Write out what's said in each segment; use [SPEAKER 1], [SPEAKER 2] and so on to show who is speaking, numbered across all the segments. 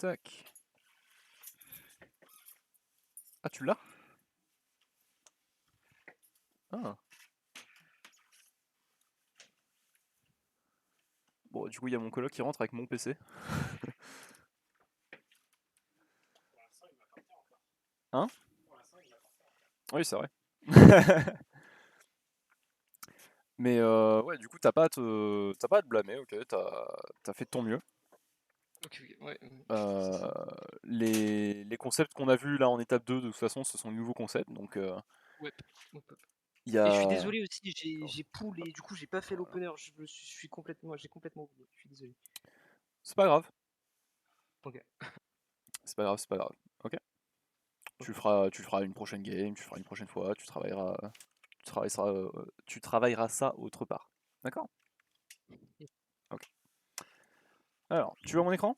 [SPEAKER 1] Tac. Ah, tu l'as? Ah. Bon, du coup, il y a mon coloc qui rentre avec mon PC. Hein? Oui, c'est vrai. Mais ouais, du coup, t'as pas à te blâmer, ok, t'as fait de ton mieux.
[SPEAKER 2] Ok, ouais.
[SPEAKER 1] Euh, les concepts qu'on a vus là en étape 2, de toute façon, ce sont de nouveaux concepts, donc
[SPEAKER 2] Ouais. Ouais.
[SPEAKER 1] il y
[SPEAKER 2] Et je suis
[SPEAKER 1] a...
[SPEAKER 2] désolé aussi, j'ai pull et du coup j'ai pas fait l'opener. J'ai complètement oublié. Je suis désolé.
[SPEAKER 1] C'est pas grave,
[SPEAKER 2] Ok.
[SPEAKER 1] c'est pas grave, c'est pas grave, ok?
[SPEAKER 2] Ok.
[SPEAKER 1] Tu feras une prochaine game, tu feras une prochaine fois, tu travailleras ça autre part. D'accord? Ok. Alors, tu vois mon écran?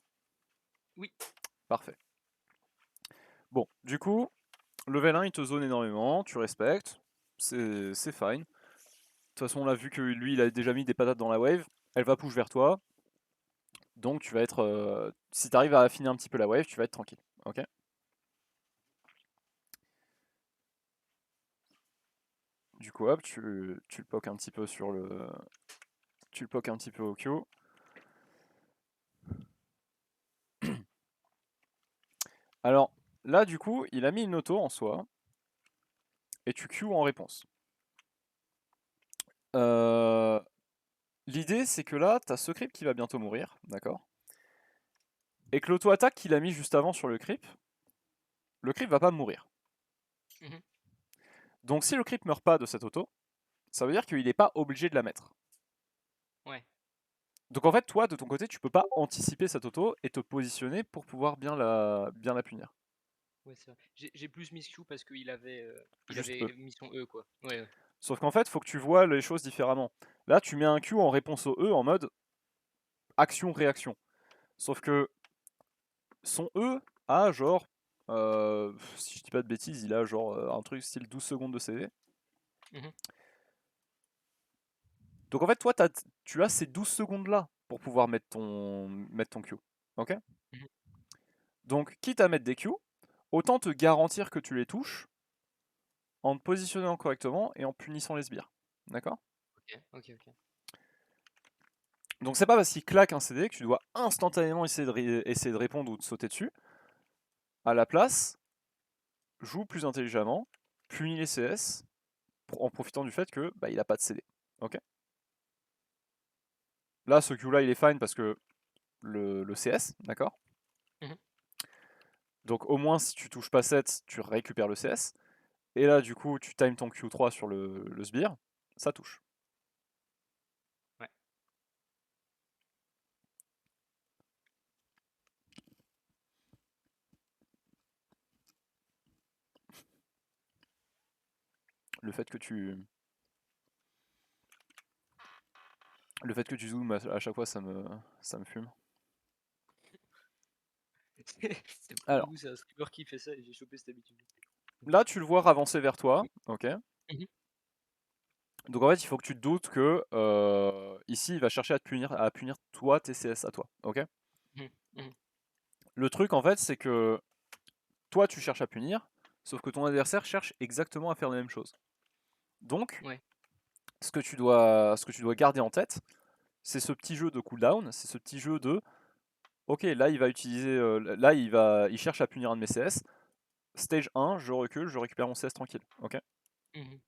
[SPEAKER 2] Oui.
[SPEAKER 1] Parfait. Bon, du coup, level 1, il te zone énormément, tu respectes, c'est fine. De toute façon, on l'a vu que lui, il a déjà mis des patates dans la wave, elle va push vers toi, donc tu vas être... si tu arrives à affiner un petit peu la wave, tu vas être tranquille, ok? Du coup, hop, tu le poques un petit peu sur le... Tu le poques un petit peu au Q. Alors, là, du coup, il a mis une auto en soi, et tu Q en réponse. Euh, L'idée, c'est que là, t'as ce creep qui va bientôt mourir, d'accord? Et que l'auto-attaque qu'il a mis juste avant sur le creep va pas mourir.
[SPEAKER 2] Mhm.
[SPEAKER 1] Donc si le creep meurt pas de cette auto, ça veut dire qu'il n'est pas obligé de la mettre.
[SPEAKER 2] Ouais.
[SPEAKER 1] Donc en fait, toi, de ton côté, tu peux pas anticiper cette auto et te positionner pour pouvoir bien la punir.
[SPEAKER 2] Ouais, c'est vrai. J'ai plus mis Q parce il
[SPEAKER 1] Juste
[SPEAKER 2] avait
[SPEAKER 1] peu.
[SPEAKER 2] mis son E quoi. Ouais. Ouais.
[SPEAKER 1] Sauf qu'en fait, faut que tu vois les choses différemment. Là, tu mets un Q en réponse au E en mode action-réaction. Sauf que son E a genre, si je dis pas de bêtises, il a genre un truc style 12 secondes de CV.
[SPEAKER 2] Mhm.
[SPEAKER 1] Donc en fait, toi, tu as ces 12 secondes là pour pouvoir mettre ton Q. Ok?
[SPEAKER 2] Mhm.
[SPEAKER 1] Donc, quitte à mettre des Q, autant te garantir que tu les touches en te positionnant correctement et en punissant les sbires. D'accord?
[SPEAKER 2] Ok. Ok. Ok.
[SPEAKER 1] Donc c'est pas parce qu'il claque un CD que tu dois instantanément essayer de répondre ou de sauter dessus. À la place, joue plus intelligemment, punis les CS en profitant du fait que bah, il a pas de CD. Ok? Là, ce Q là il est fine parce que le CS, d'accord?
[SPEAKER 2] Mhm.
[SPEAKER 1] Donc au moins si tu touches pas 7, tu récupères le CS. Et là du coup tu times ton Q3 sur le sbire, ça touche.
[SPEAKER 2] Ouais.
[SPEAKER 1] Le fait que tu Le fait que tu zoomes à chaque fois, ça me fume.
[SPEAKER 2] Pour le
[SPEAKER 1] Alors,
[SPEAKER 2] coup, c'est un streamer qui fait ça et j'ai chopé cette habitude.
[SPEAKER 1] là, tu le vois avancer vers toi, ok?
[SPEAKER 2] Mhm.
[SPEAKER 1] Donc en fait, il faut que tu te doutes que ici, il va chercher à punir toi, tes CS à toi, ok?
[SPEAKER 2] Mhm. Mhm.
[SPEAKER 1] Le truc, en fait, c'est que toi, tu cherches à punir, sauf que ton adversaire cherche exactement à faire la même chose. Donc,
[SPEAKER 2] Ouais.
[SPEAKER 1] ce que tu dois garder en tête, c'est ce petit jeu de cooldown, c'est ce petit jeu de, ok, là, il va utiliser, là, il cherche à punir un de mes CS. Stage 1, je recule, je récupère mon CS tranquille, ok?
[SPEAKER 2] Mhm.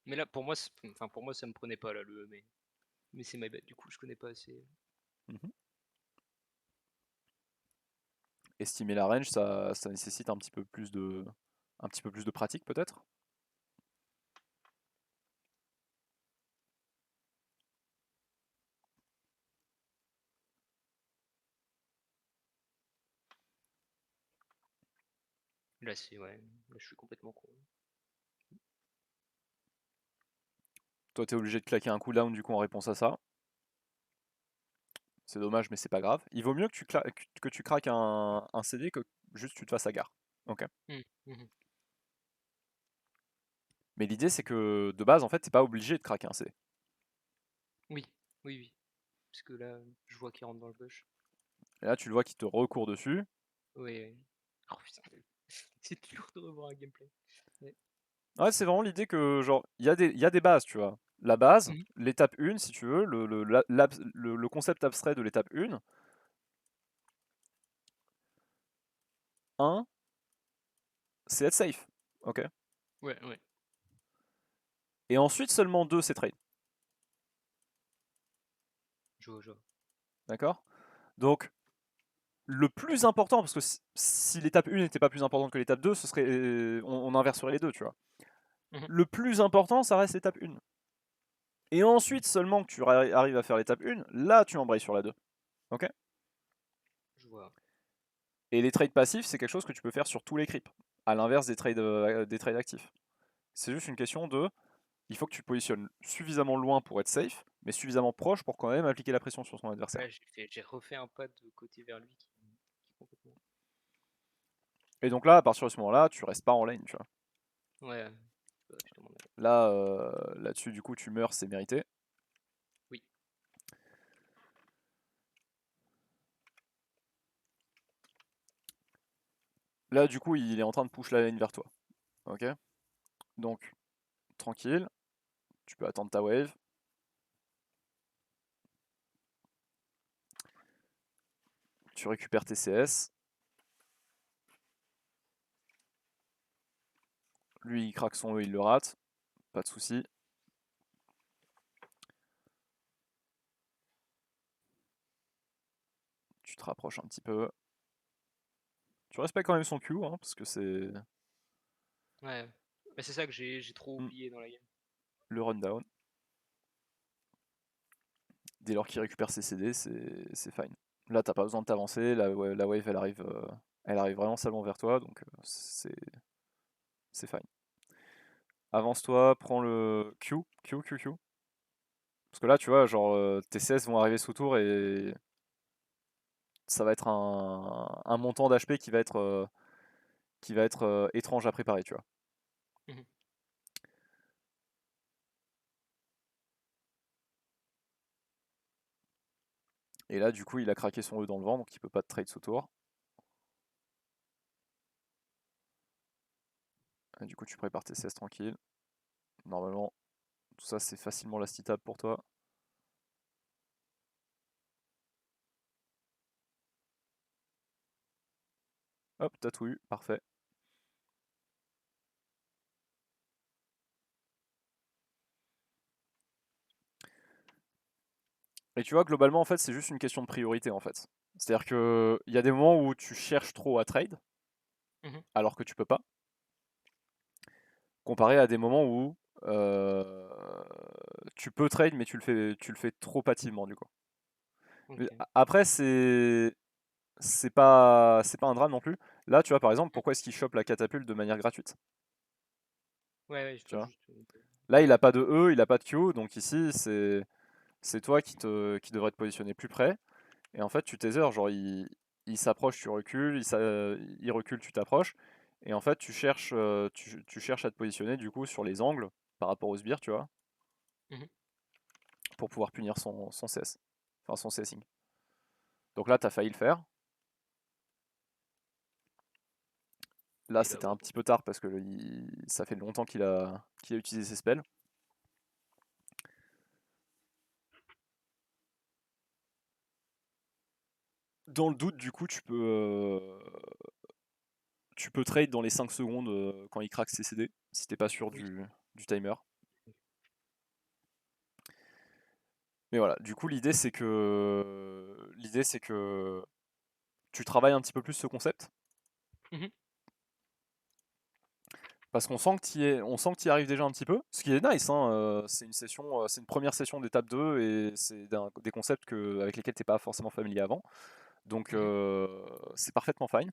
[SPEAKER 2] Mais là, pour moi, enfin pour moi, ça me prenait pas là le E, mais c'est my bad. Du coup, je connais pas assez.
[SPEAKER 1] Mhm. Estimer la range, ça nécessite un petit peu plus de pratique peut-être.
[SPEAKER 2] Là, c'est ouais. Là, je suis complètement con.
[SPEAKER 1] Toi, t'es obligé de claquer un cooldown du coup en réponse à ça. C'est dommage, mais c'est pas grave. Il vaut mieux que que tu craques un CD que juste tu te fasses agar. Ok.
[SPEAKER 2] Mhm. Mhm.
[SPEAKER 1] Mais l'idée, c'est que de base, en fait, t'es pas obligé de craquer un CD.
[SPEAKER 2] Oui, oui, oui. Parce que là, je vois qu'il rentre dans le bush.
[SPEAKER 1] Et là, tu le vois qui te recourt dessus.
[SPEAKER 2] Oui, oui. Oh putain, c'est dur de revoir un gameplay. Ouais.
[SPEAKER 1] Ouais, c'est vraiment l'idée que, genre, il y a des bases, tu vois. La base,
[SPEAKER 2] Mhm.
[SPEAKER 1] l'étape 1, si tu veux, le concept abstrait de l'étape 1, 1, c'est être safe. Ok.
[SPEAKER 2] Ouais, ouais.
[SPEAKER 1] Et ensuite, seulement 2, c'est trade.
[SPEAKER 2] Je vois.
[SPEAKER 1] D'accord? Donc, le plus important, parce que si l'étape 1 n'était pas plus importante que l'étape 2, ce serait, on inverserait les deux, tu vois.
[SPEAKER 2] Mhm.
[SPEAKER 1] Le plus important, ça reste l'étape 1. Et ensuite, seulement que tu arrives à faire l'étape 1, là, tu embrayes sur la 2. Ok?
[SPEAKER 2] Je vois.
[SPEAKER 1] Et les trades passifs, c'est quelque chose que tu peux faire sur tous les creeps, à l'inverse des trades actifs. C'est juste une question de, il faut que tu te positionnes suffisamment loin pour être safe, mais suffisamment proche pour quand même appliquer la pression sur son adversaire.
[SPEAKER 2] Ouais, j'ai refait un pas de côté vers lui qui complètement.
[SPEAKER 1] Et donc là, à partir de ce moment-là, tu restes pas en lane, tu vois.
[SPEAKER 2] Ouais, je te demande.
[SPEAKER 1] Là, là-dessus, du coup, tu meurs, c'est mérité.
[SPEAKER 2] Oui.
[SPEAKER 1] Là, du coup, il est en train de push la lane vers toi. Ok? Donc, tranquille, tu peux attendre ta wave. Tu récupères tes CS. Lui, il craque son E, il le rate. Pas de souci. Tu te rapproches un petit peu. Tu respectes quand même son Q, hein, parce que c'est
[SPEAKER 2] Ouais. Mais c'est ça que j'ai trop oublié dans la game.
[SPEAKER 1] le rundown. Dès lors qu'il récupère ses CD, c'est fine. Là, t'as pas besoin de t'avancer. La wave, elle arrive vraiment salement vers toi, donc c'est fine. Avance-toi, prends le Q, Q, Q, Q. Parce que là, tu vois, genre, tes CS vont arriver sous tour et ça va être un montant d'HP qui va être étrange à préparer, tu vois.
[SPEAKER 2] Mhm.
[SPEAKER 1] Et là, du coup, il a craqué son E dans le vent, donc il peut pas te trade sous tour. Et du coup, tu prépares tes CS tranquille. Normalement, tout ça, c'est facilement lastitable pour toi. Hop, t'as tout eu, parfait. Et tu vois, globalement, en fait, c'est juste une question de priorité, en fait. C'est-à-dire que il y a des moments où tu cherches trop à trade,
[SPEAKER 2] Mhm.
[SPEAKER 1] alors que tu peux pas, comparé à des moments où euh, tu peux trade, mais tu le fais trop hâtivement, du coup. Mais
[SPEAKER 2] Ok.
[SPEAKER 1] après, c'est pas un drame non plus. Là, tu vois, par exemple, pourquoi est-ce qu'il chope la catapulte de manière gratuite?
[SPEAKER 2] Ouais, ouais, je
[SPEAKER 1] Tu
[SPEAKER 2] vois
[SPEAKER 1] vois?
[SPEAKER 2] juste.
[SPEAKER 1] Là, il a pas de E, il a pas de Q, donc ici, c'est toi qui devrais te positionner plus près. Et en fait, tu taser, genre, il s'approche, tu recules, il recule, tu t'approches. Et en fait, tu cherches à te positionner du coup sur les angles par rapport au sbire, tu vois,
[SPEAKER 2] Mhm.
[SPEAKER 1] pour pouvoir punir son CS, enfin son CSing. Donc là, t'as failli le faire. Là,
[SPEAKER 2] Et là,
[SPEAKER 1] c'était
[SPEAKER 2] bah,
[SPEAKER 1] un petit peu tard parce que ça fait longtemps qu'il a utilisé ses spells. Dans le doute, du coup, tu peux trade dans les 5 secondes quand il craque ses CD, si t'es pas sûr
[SPEAKER 2] oui.
[SPEAKER 1] du timer. Mais voilà, du coup, l'idée c'est que tu travailles un petit peu plus ce concept,
[SPEAKER 2] Mhm.
[SPEAKER 1] parce qu'on sent que on sent que tu y arrives déjà un petit peu, ce qui est nice, hein, c'est une première session d'étape 2 et c'est des concepts avec lesquels t'es pas forcément familier avant, donc
[SPEAKER 2] Mhm.
[SPEAKER 1] c'est parfaitement fine.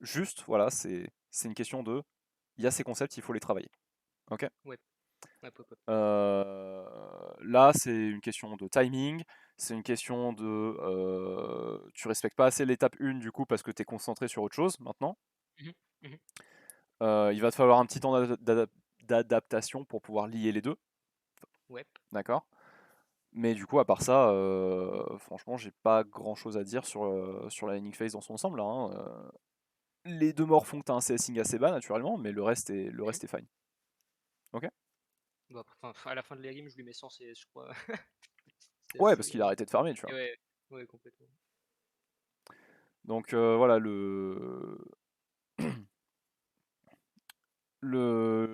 [SPEAKER 1] Juste, voilà, c'est une question de, il y a ces concepts, il faut les travailler. Ok.
[SPEAKER 2] Ouais. Ouais, ouais, ouais.
[SPEAKER 1] Là, c'est une question de timing, c'est une question de, tu respectes pas assez l'étape 1 du coup parce que tu es concentré sur autre chose maintenant.
[SPEAKER 2] Mhm. Mhm.
[SPEAKER 1] Il va te falloir un petit temps d'adaptation pour pouvoir lier les deux,
[SPEAKER 2] Ouais.
[SPEAKER 1] d'accord? Mais du coup, à part ça, franchement, j'ai pas grand chose à dire sur la laning phase dans son ensemble là, hein. Les deux morts font que t'as un CSing assez bas naturellement, mais le
[SPEAKER 2] Mhm.
[SPEAKER 1] reste est fine. Ok?
[SPEAKER 2] Bah, à la fin de la game, je lui mets 100 CS, je crois. C'est
[SPEAKER 1] Ouais, parce
[SPEAKER 2] assez.
[SPEAKER 1] qu'il a arrêté de farmer, tu
[SPEAKER 2] Et
[SPEAKER 1] vois.
[SPEAKER 2] ouais, ouais, complètement.
[SPEAKER 1] Donc voilà,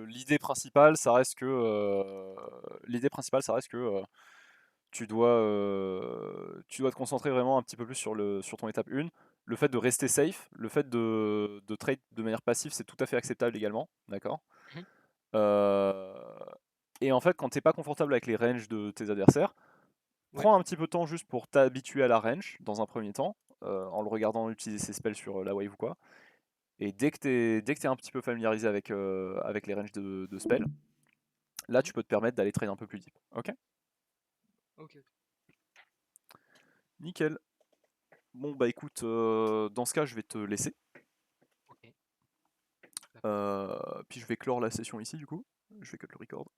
[SPEAKER 1] l'idée principale, ça reste que tu dois te concentrer vraiment un petit peu plus sur ton étape 1. Le fait de rester safe, le fait de trade de manière passive, c'est tout à fait acceptable également, d'accord?
[SPEAKER 2] Mhm.
[SPEAKER 1] Euh, et en fait, quand t'es pas confortable avec les ranges de tes adversaires,
[SPEAKER 2] Ouais,
[SPEAKER 1] prends un petit peu de temps juste pour t'habituer à la range dans un premier temps, en le regardant utiliser ses spells sur la wave ou quoi. Et dès que t'es un petit peu familiarisé avec les ranges de spells, là
[SPEAKER 2] mhm.
[SPEAKER 1] tu peux te permettre d'aller trade un peu plus deep. Ok?
[SPEAKER 2] Ok, ok.
[SPEAKER 1] Nickel. Bon bah écoute, dans ce cas je vais te laisser.
[SPEAKER 2] Ok, d'accord.
[SPEAKER 1] Puis je vais clore la session ici du coup. Je vais cut le record.